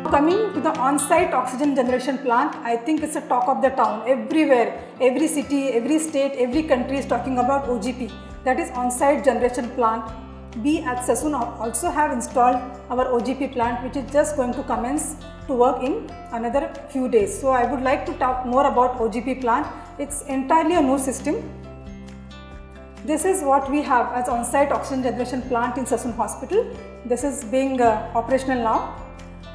coming to the on-site oxygen generation plant, I think it's a talk of the town. Everywhere, every city, every state, every country is talking about OGP, that is on-site generation plant. We at Sassoon also have installed our OGP plant, which is just going to commence to work in another few days. So I would like to talk more about OGP plant. It's entirely a new system. This is what we have as on-site oxygen generation plant in Sassoon Hospital. This is being operational now.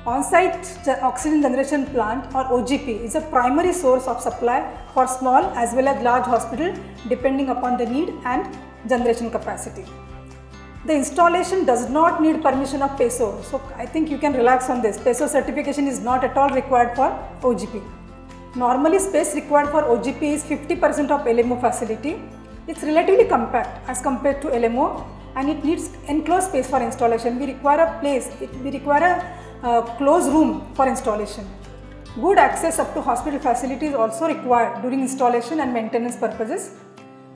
On-site oxygen generation plant or OGP is a primary source of supply for small as well as large hospital depending upon the need and generation capacity. The installation does not need permission of PESO, so I think you can relax on this. PESO certification is not at all required for OGP. Normally space required for OGP is 50% of LMO facility. It's relatively compact as compared to LMO and it needs enclosed space for installation. We require a place, we require a closed room for installation. Good access up to hospital facility is also required during installation and maintenance purposes.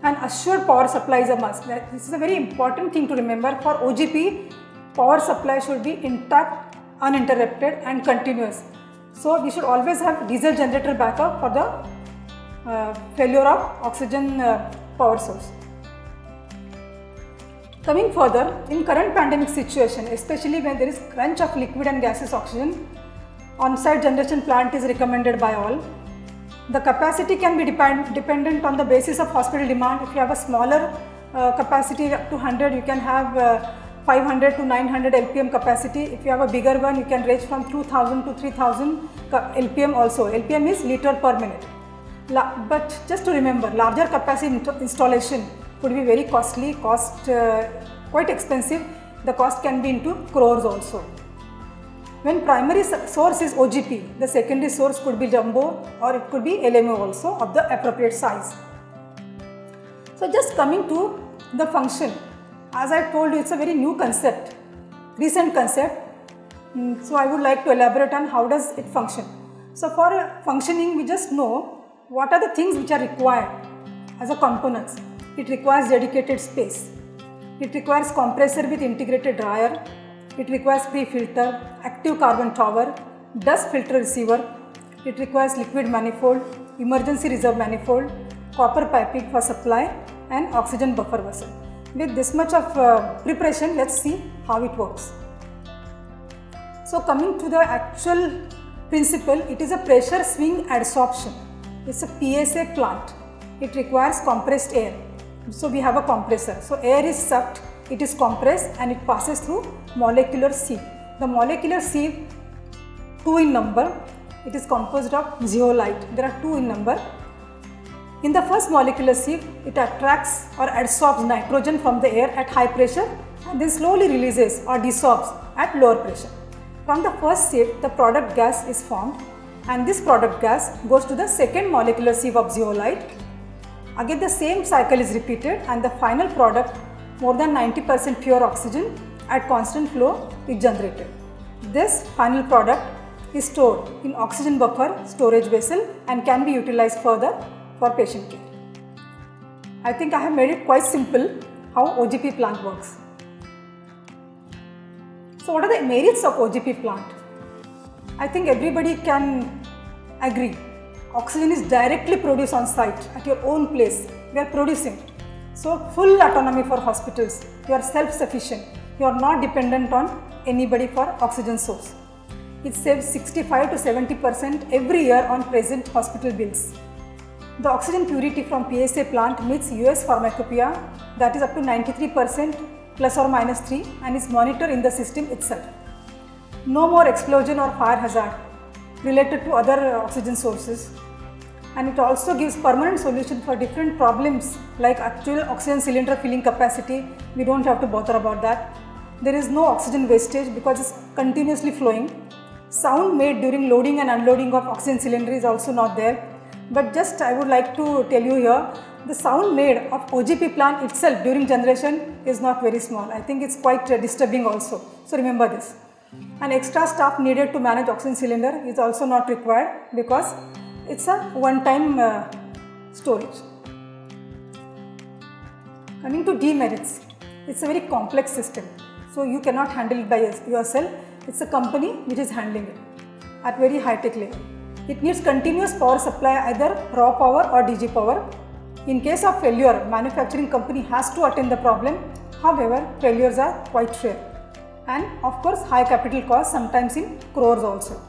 And assured power supply is a must. This is a very important thing to remember. For OGP, power supply should be intact, uninterrupted and continuous. So we should always have diesel generator backup for the failure of oxygen power source. Coming further, in current pandemic situation, especially when there is crunch of liquid and gaseous oxygen, on-site generation plant is recommended by all. The capacity can be dependent on the basis of hospital demand. If you have a smaller capacity up to 100, you can have 500 to 900 LPM capacity. If you have a bigger one, you can range from 2000 to 3000 LPM also. LPM is liter per minute. But just to remember, larger capacity installation could be very costly, quite expensive. The cost can be into crores also. When primary source is OGP, the secondary source could be jumbo or it could be LMO also of the appropriate size. So just coming to the function, as I told you, it's a very new concept, recent concept. So I would like to elaborate on how does it function. So for functioning, we just know what are the things which are required as a components. It requires dedicated space. It requires compressor with integrated dryer. It requires pre-filter, active carbon tower, dust filter receiver. It requires liquid manifold, emergency reserve manifold, copper piping for supply and oxygen buffer vessel. With this much of preparation, let's see how it works. So coming to the actual principle, it is a pressure swing adsorption. It's a PSA plant. It requires compressed air. So we have a compressor. So air is sucked, it is compressed and it passes through molecular sieve. The molecular sieve, 2 in number, it is composed of zeolite. There are 2 in number. In the first molecular sieve, it attracts or adsorbs nitrogen from the air at high pressure and then slowly releases or desorbs at lower pressure. From the first sieve, the product gas is formed and this product gas goes to the second molecular sieve of zeolite. Again the same cycle is repeated and the final product, more than 90% pure oxygen at constant flow, is generated. This final product is stored in oxygen buffer storage vessel and can be utilized further for patient care. I think I have made it quite simple how OGP plant works. So what are the merits of OGP plant? I think everybody can agree. Oxygen is directly produced on site at your own place. We are producing. So full autonomy for hospitals. You are self-sufficient. You are not dependent on anybody for oxygen source. It saves 65 to 70% every year on present hospital bills. The oxygen purity from PSA plant meets US pharmacopoeia, that is up to 93% plus or minus 3 and is monitored in the system itself. No more explosion or fire hazard related to other oxygen sources. And it also gives permanent solution for different problems like actual oxygen cylinder filling capacity. We don't have to bother about that. There is no oxygen wastage because it's continuously flowing. Sound made during loading and unloading of oxygen cylinder is also not there. But just I would like to tell you here, the sound made of OGP plant itself during generation is not very small. I think it's quite disturbing also. So remember this. An extra staff needed to manage oxygen cylinder is also not required because it's a one-time storage. Coming to demerits, it's a very complex system. So you cannot handle it by yourself. It's a company which is handling it. at very high tech level. It needs continuous power supply, either raw power or DG power. In case of failure, manufacturing company has to attend the problem. However, failures are quite rare. And of course, high capital cost, sometimes in crores also.